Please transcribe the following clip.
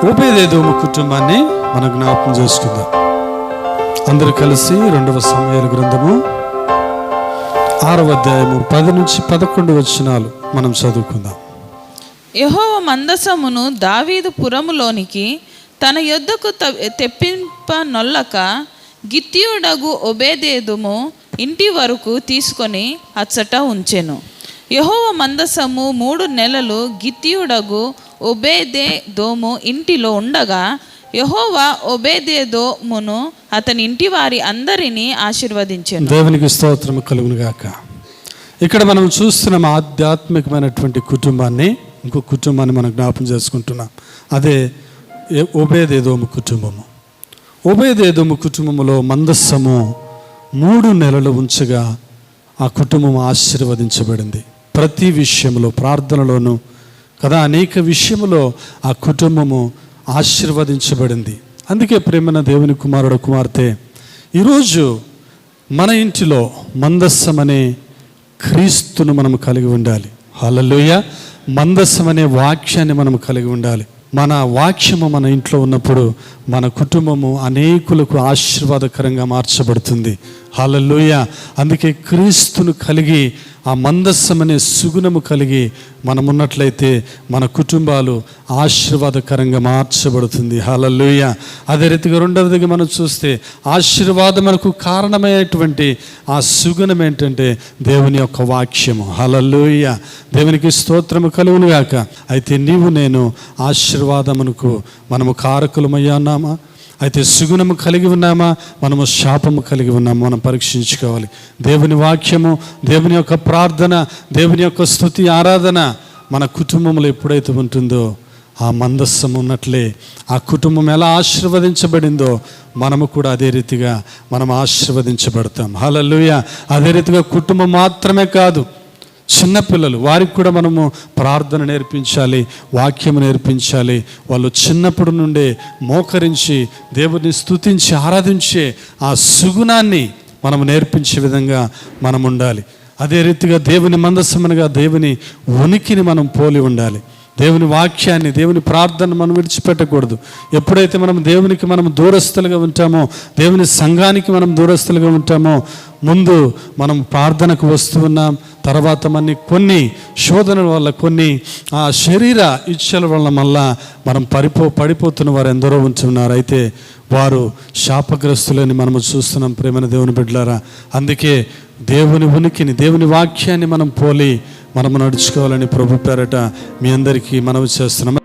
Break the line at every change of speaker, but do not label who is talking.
ఓబేదెదోము కుటుంబాన్ని మనం జ్ఞాపకం చేసుకుందాం. అందరూ కలిసి 2వ సమూయేలు గ్రంథము 6వ అధ్యాయము 10 నుంచి 11 వచనాలు మనం చదువుకుందాం.
యెహోవా మందసమును దావీదు పురములోనికి తన యొద్దకు తెప్పింపనొల్లక గిత్తీయుడగు ఓబేదెదోము ఇంటి వరకు తీసుకొని అచ్చట ఉంచెను. యెహోవా మందసము 3 నెలలు గిత్తీయుడగు ఓబేదెదోము ఇంటిలో ఉండగా యెహోవా ఓబేదెదోమును అతని ఇంటి వారి అందరినీ ఆశీర్వదించెను.
దేవునికి స్తోత్రము కలుగును గాక. ఇక్కడ మనం చూస్తున్నాం ఆధ్యాత్మికమైనటువంటి కుటుంబాన్ని, ఇంకో కుటుంబాన్ని మనం జ్ఞాపకం చేసుకుంటున్నాం. అదే ఓబేదెదోము కుటుంబము. ఓబేదెదోము కుటుంబములో మందస్సము 3 నెలలు ఉంచగా ఆ కుటుంబం ఆశీర్వదించబడింది. ప్రతి విషయంలో, ప్రార్థనలోను కదా, అనేక విషయములో ఆ కుటుంబము ఆశీర్వదించబడింది. అందుకే ప్రేమన దేవుని కుమారుడు కుమార్తె, ఈరోజు మన ఇంటిలో మందస్సం అనే క్రీస్తును మనం కలిగి ఉండాలి. హల్లెలూయా. మందస్సం అనే వాక్యాన్ని మనం కలిగి ఉండాలి. మన వాక్యము మన ఇంట్లో ఉన్నప్పుడు మన కుటుంబము అనేకులకు ఆశీర్వాదకరంగా మార్చబడుతుంది. హల్లెలూయా. అందుకే క్రీస్తును కలిగి ఆ మందస్సం అనే సుగుణము కలిగి మనం ఉన్నట్లయితే మన కుటుంబాలు ఆశీర్వాదకరంగా మార్చబడుతుంది. హల్లెలూయా. అదే రీతిగా 2వదిగా మనం చూస్తే ఆశీర్వాదమునకు కారణమైనటువంటి ఆ సుగుణం ఏంటంటే దేవుని యొక్క వాక్యము. హల్లెలూయా. దేవునికి స్తోత్రము కలుగును గాక. అయితే నీవు నేను ఆశీర్వాదమునకు మనము కారకులమయ్యా ఉన్నామా? అయితే సుగుణము కలిగి ఉన్నామా? మనము శాపము కలిగి ఉన్నామా? మనం పరీక్షించుకోవాలి. దేవుని వాక్యము, దేవుని యొక్క ప్రార్థన, దేవుని యొక్క స్తుతి ఆరాధన మన కుటుంబంలో ఎప్పుడైతే ఉంటుందో ఆ మందస్సం ఉన్నట్లే ఆ కుటుంబం ఎలా ఆశీర్వదించబడిందో మనము కూడా అదే రీతిగా మనం ఆశీర్వదించబడతాం. హల్లెలూయా. అదే రీతిగా కుటుంబం మాత్రమే కాదు, చిన్నపిల్లలు, వారికి కూడా మనము ప్రార్థన నేర్పించాలి, వాక్యము నేర్పించాలి. వాళ్ళు చిన్నప్పటి నుండే మోకరించి దేవుడిని స్తుతించి ఆరాధించే ఆ సుగుణాన్ని మనము నేర్పించే విధంగా మనం ఉండాలి. అదే రీతిగా దేవుని మందస్సమనగా దేవుని ఉనికిని మనం పోలి ఉండాలి. దేవుని వాక్యాన్ని, దేవుని ప్రార్థన మనం విడిచిపెట్టకూడదు. ఎప్పుడైతే మనం దేవునికి మనం దూరస్తులుగా ఉంటామో, దేవుని సంఘానికి మనం దూరస్తులుగా ఉంటామో, ముందు మనం ప్రార్థనకు వస్తూ ఉన్నాం, తర్వాత కొన్ని శోధనల వల్ల, కొన్ని ఆ శరీర ఇచ్చల వల్ల మళ్ళా మనం పడిపోతున్న వారు ఎందరో ఉంటున్నారు. అయితే వారు శాపగ్రస్తులని మనము చూస్తున్నాం. ప్రేమైన దేవుని బిడ్డలారా, అందుకే దేవుని ఉనికిని, దేవుని వాక్యాన్ని మనం పోలి మనము నడుచుకోవాలని ప్రభు పేరట మీ అందరికీ మనవి చేస్తున్నాం.